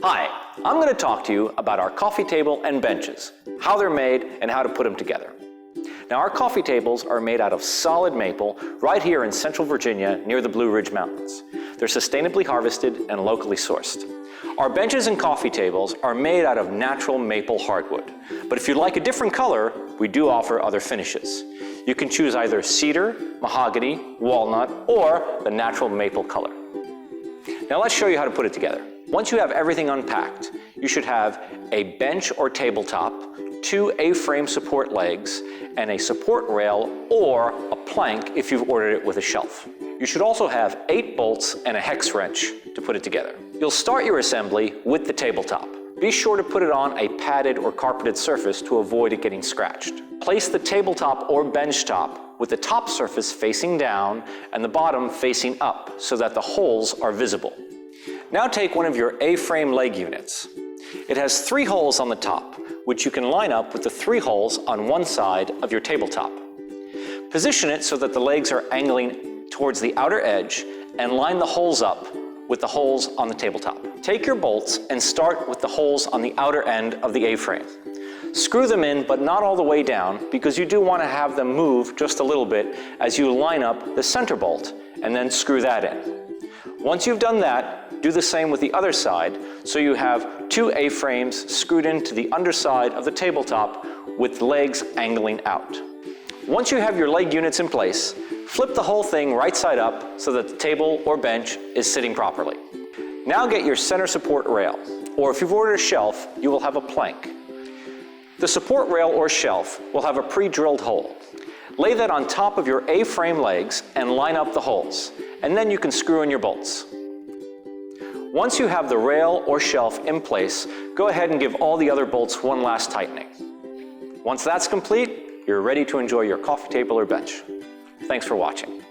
Hi, I'm going to talk to you about our coffee table and benches, how they're made and how to put them together. Now, our coffee tables are made out of solid maple right here in Central Virginia near the Blue Ridge Mountains. They're sustainably harvested and locally sourced. Our benches and coffee tables are made out of natural maple hardwood. But if you'd like a different color, we do offer other finishes. You can choose either cedar, mahogany, walnut, or the natural maple color. Now let's show you how to put it together. Once you have everything unpacked, you should have a bench or tabletop, 2 A-frame support legs, and a support rail or a plank if you've ordered it with a shelf. You should also have 8 bolts and a hex wrench to put it together. You'll start your assembly with the tabletop. Be sure to put it on a padded or carpeted surface to avoid it getting scratched. Place the tabletop or bench top with the top surface facing down and the bottom facing up so that the holes are visible. Now take one of your A-frame leg units. It has 3 holes on the top, which you can line up with the 3 holes on one side of your tabletop. Position it so that the legs are angling towards the outer edge and line the holes up with the holes on the tabletop. Take your bolts and start with the holes on the outer end of the A-frame. Screw them in, but not all the way down, because you do want to have them move just a little bit as you line up the center bolt and then screw that in. Once you've done that, do the same with the other side, so you have 2 A-frames screwed into the underside of the tabletop with legs angling out. Once you have your leg units in place, flip the whole thing right side up so that the table or bench is sitting properly. Now get your center support rail, or if you've ordered a shelf, you will have a plank. The support rail or shelf will have a pre-drilled hole. Lay that on top of your A-frame legs and line up the holes, and then you can screw in your bolts. Once you have the rail or shelf in place, go ahead and give all the other bolts one last tightening. Once that's complete, you're ready to enjoy your coffee table or bench. Thanks for watching.